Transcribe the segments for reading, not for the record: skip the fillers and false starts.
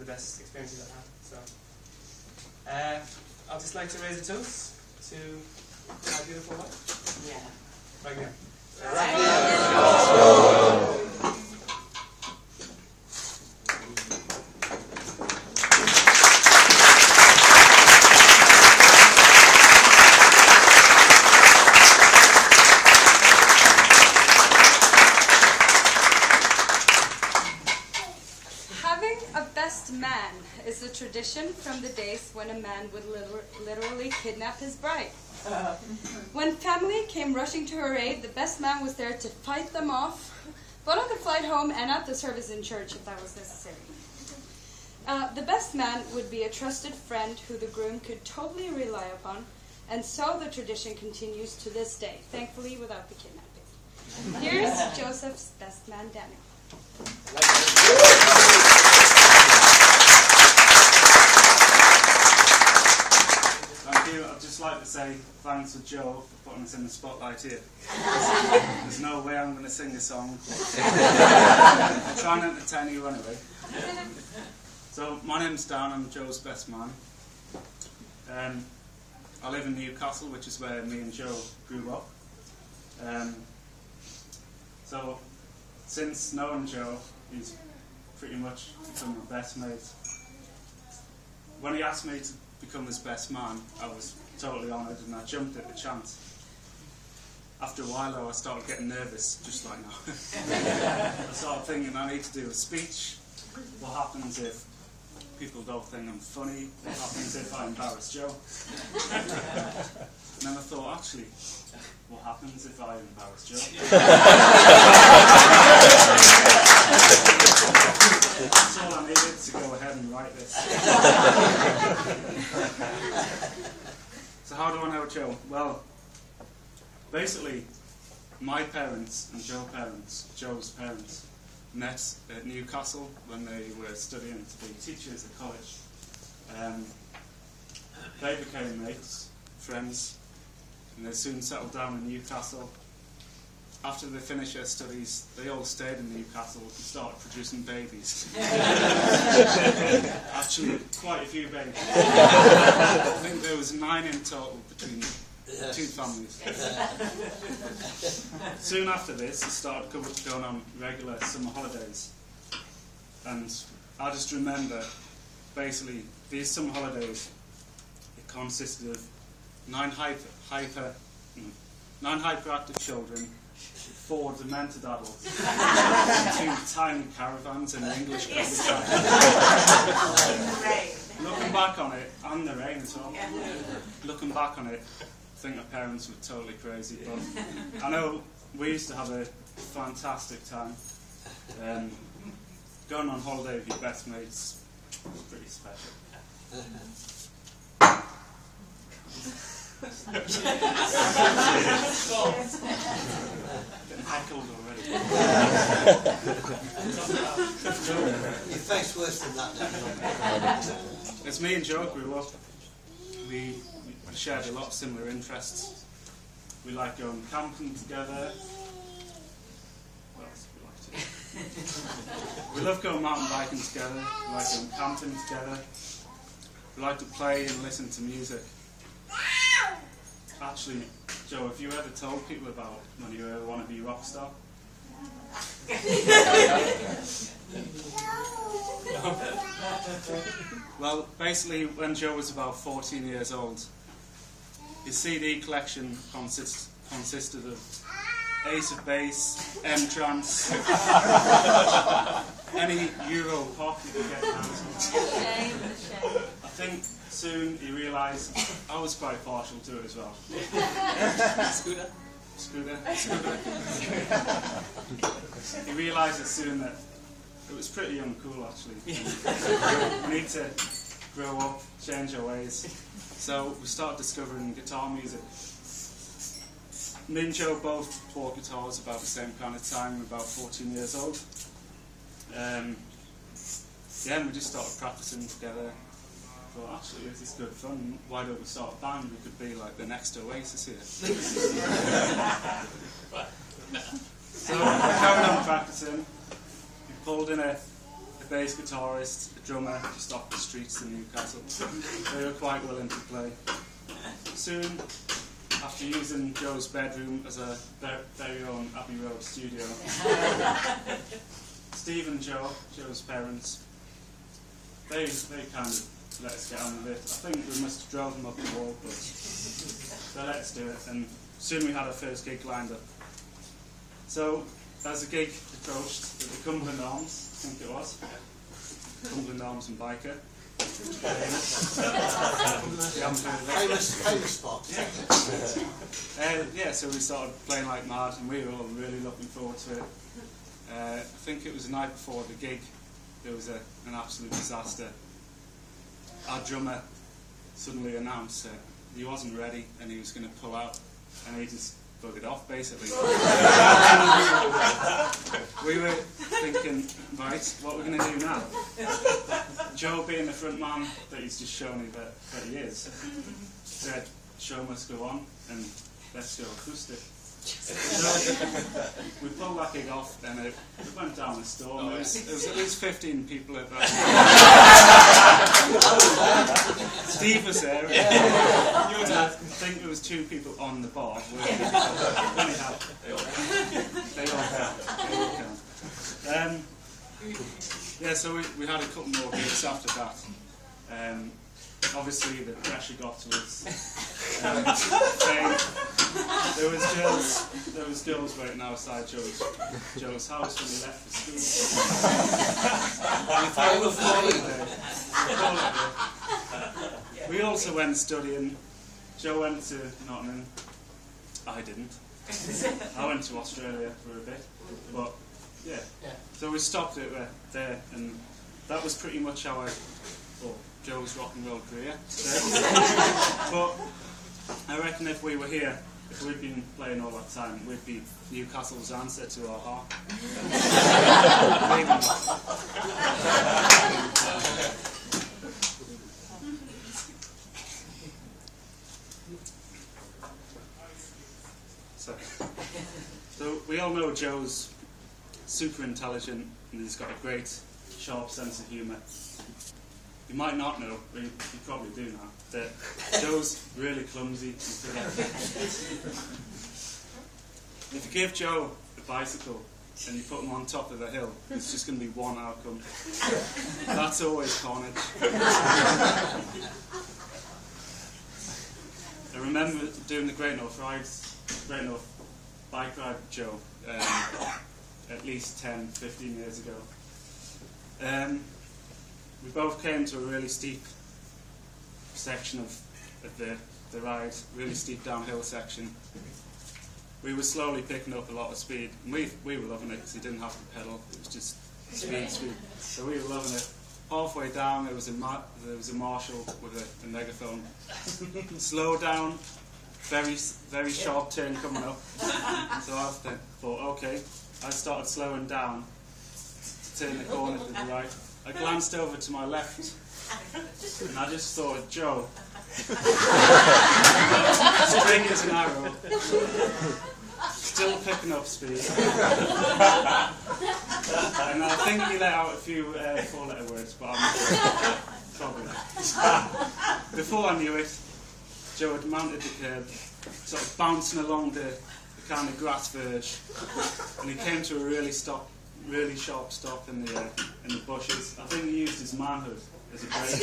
best experiences I've had. So, I'd just like to raise a toast to my beautiful wife. Yeah. Ragnhild. Having a best man is a tradition from the days when a man would literally kidnap his bride. When family came rushing to her aid, the best man was there to fight them off, both on the flight home and at the service in church if that was necessary. The best man would be a trusted friend who the groom could totally rely upon, and so the tradition continues to this day, thankfully without the kidnapping. Here's Joseph's best man, Daniel. Thank you. I'd just like to say thanks to Joe for putting us in the spotlight here. There's no way I'm going to sing a song. I'll try and entertain you anyway. So, my name's Dan, I'm Joe's best man. I live in Newcastle, which is where me and Joe grew up. So, since knowing Joe, he's pretty much become my best mate. When he asked me to become his best man, I was totally honoured and I jumped at the chance. After a while though, I started getting nervous, just like now. I started thinking I need to do a speech. What happens if people don't think I'm funny? What happens if I embarrass Joe? And then I thought, actually, what happens if I embarrass Joe? That's all I needed to go ahead and write this. So how do I know Joe? Well, basically, my parents and Joe's parents, met at Newcastle when they were studying to be teachers at college. They became mates, friends, and they soon settled down in Newcastle. After they finished their studies, they all stayed in Newcastle and started producing babies. Actually, quite a few babies. I think there was 9 in total between the two families. Soon after this, they started going on regular summer holidays. And I just remember, basically, these summer holidays, it consisted of 9 hyperactive children, 4 demented adults, and 2 tiny caravans in the English countryside. Looking back on it, and the rain as well. Looking back on it, I think my parents were totally crazy, but I know we used to have a fantastic time. Going on holiday with your best mates was pretty special. Getting heckled already. You faced worse than that, Daniel. As me and Joe grew up, we shared a lot of similar interests. We like going camping together. What else do we like to do? We love going mountain biking together. We like going camping together. We like to play and listen to music. Actually, Joe, have you ever told people about when you ever want to be a rock star? Well, basically, when Joe was about 14 years old, his CD collection consisted of Ace of Base, M-Trance, any Euro pop you could get your hands on. I think soon he realised I was quite partial to it as well. Scooter. He realised it soon that it was pretty uncool actually. We need to grow up, change our ways. So we started discovering guitar music. Me and Joe both bought guitars about the same kind of time, about 14 years old. And we just started practicing together. Thought, actually, this is good fun. Why don't we start a band? We could be like the next Oasis here. So we carried on practicing. We pulled in a bass guitarist, a drummer just off the streets in Newcastle. They were quite willing to play. Soon, after using Joe's bedroom as a very own Abbey Road studio, Steve and Joe, Joe's parents, they kind of let us get on with it. I think we must have drove them up the wall, but they let us do it, and soon we had our first gig lined up. So, as the gig approached at the Cumberland Arms, I think it was, Cumberland Arms and Biker. Famous spot. Yeah, so we started playing like mad, and we were all really looking forward to it. I think it was the night before the gig. There was an absolute disaster. Our drummer suddenly announced that he wasn't ready and he was going to pull out, and he just buggered off basically. We were thinking, right, what are we going to do now? Joe, being the front man that he's just shown me that he is, said, show must go on and let's go acoustic. So we pulled that gig off, and it went down the storm. There was at least 15 people at that. Steve was there. I think there was 2 people on the bar. Anyhow, they all count. Yeah, so we had a couple more gigs after that. Obviously, the pressure got to us. There was girls waiting outside Joe's house when he left for school. We also went studying. Joe went to Nottingham. I didn't. I went to Australia for a bit, but yeah. So we stopped it there, and that was pretty much Joe's rock and roll career. But I reckon if we were here, if we'd been playing all that time, we'd be Newcastle's answer to our heart. So we all know Joe's super intelligent, and he's got a great, sharp sense of humour. You might not know, but you probably do now, that Joe's really clumsy. If you give Joe a bicycle and you put him on top of a hill, it's just going to be one outcome. That's always carnage. I remember doing the Great North bike ride with Joe at least 10, 15 years ago. We both came to a really steep section of the ride, really steep downhill section. We were slowly picking up a lot of speed, and we were loving it because he didn't have to pedal. It was just speed. So we were loving it. Halfway down, there was a marshal with a megaphone. Slow down, very sharp turn coming up. So I thought, okay. I started slowing down to turn the corner to the right. I glanced over to my left, and I just saw Joe, straight as an arrow, still picking up speed. And I think he let out a few 4-letter words, but I'm not sure. Probably not. Before I knew it, Joe had mounted the curb, sort of bouncing along the kind of grass verge, and he came to a really sharp stop in the bushes. I think he used his manhood as a brake.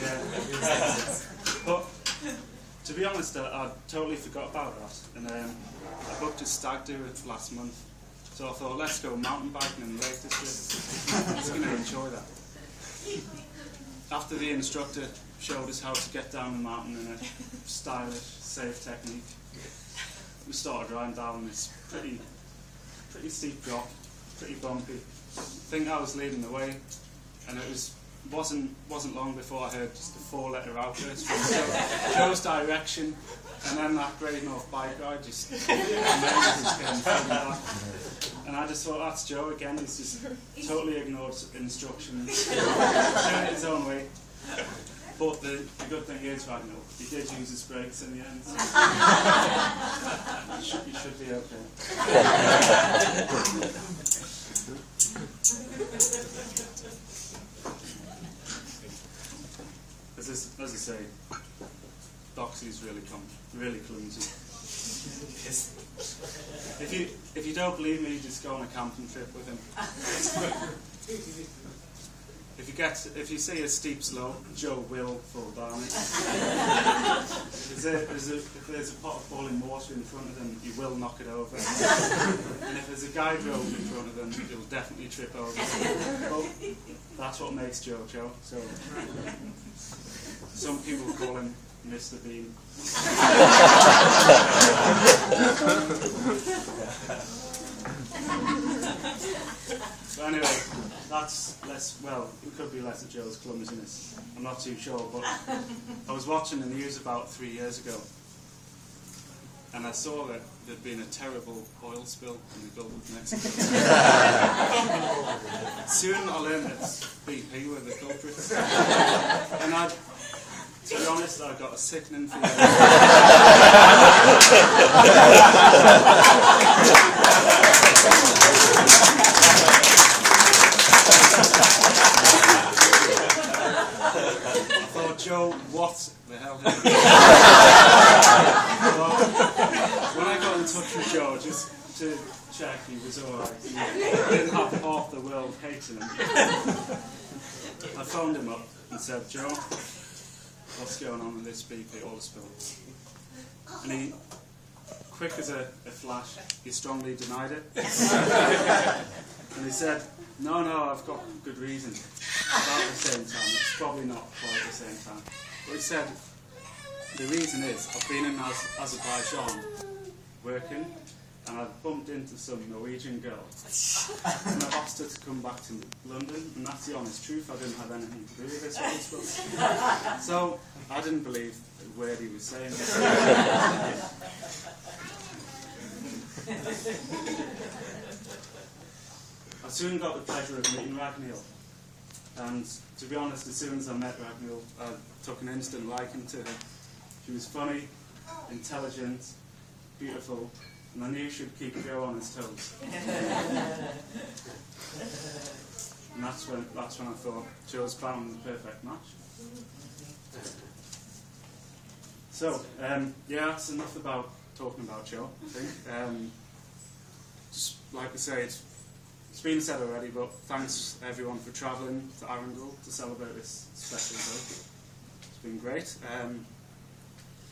Yeah. But to be honest, I totally forgot about that, and I booked a stag do last month. So I thought, let's go mountain biking in the Lake District. I was going to enjoy that. After the instructor showed us how to get down the mountain in a stylish, safe technique, we started riding down this pretty steep drop, pretty bumpy. I think I was leading the way, and it wasn't long before I heard just a 4-letter outburst from Joe's direction, and then that Great North bike ride just came back. And I just thought, that's Joe again. He's just totally ignored instructions, doing it his own way. But the good thing is, Ragnhild, he did use his brakes in the end. You should be okay. As I say, Doxy's really clumsy. If you don't believe me, just go on a camping trip with him. If you see a steep slope, Joe will fall down it. If there's a pot of boiling water in front of him, he will knock it over. And if there's a guide rope in front of him, he'll definitely trip over it. But that's what makes Joe Joe. So some people call him Mr. Bean. So anyway, that's less, well, it could be less of Joe's clumsiness. I'm not too sure, but I was watching the news about 3 years ago, and I saw that there'd been a terrible oil spill in the Gulf of Mexico. Soon I learned that BP were the culprits. And to be honest, I got a sickening feeling. I thought, Joe, what the hell did you do? Well, when I got in touch with Joe, just to check he was alright, he didn't have half the world hating him, I phoned him up and said, Joe, what's going on with this BP oil spill? And he, quick as a flash, he strongly denied it. And he said, no, I've got good reason. About the same time, it's probably not quite the same time. But he said, the reason is, I've been in Azerbaijan working, and I've bumped into some Norwegian girl. And I've asked her to come back to London, and that's the honest truth. I didn't have anything to do with this oil spill. So I didn't believe the word he was saying. I soon got the pleasure of meeting Ragnhild, and to be honest, as soon as I met Ragnhild, I took an instant liking to her. She was funny, intelligent, beautiful, and I knew she'd keep Joe on his toes. And that's when I thought Joe's found the perfect match. So, yeah, that's enough about talking about Joe, I think. Just like I say, it's been said already, but thanks everyone for travelling to Ragnhild to celebrate this special day. It's been great.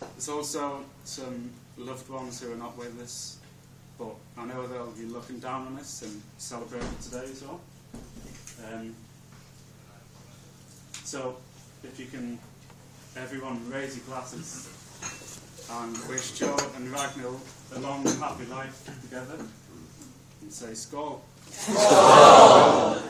There's also some loved ones who are not with us, but I know they'll be looking down on us and celebrating today as well. So, if you can, everyone raise your glasses and wish Joe and Ragnhild a long and happy life together, and say skål. Skål!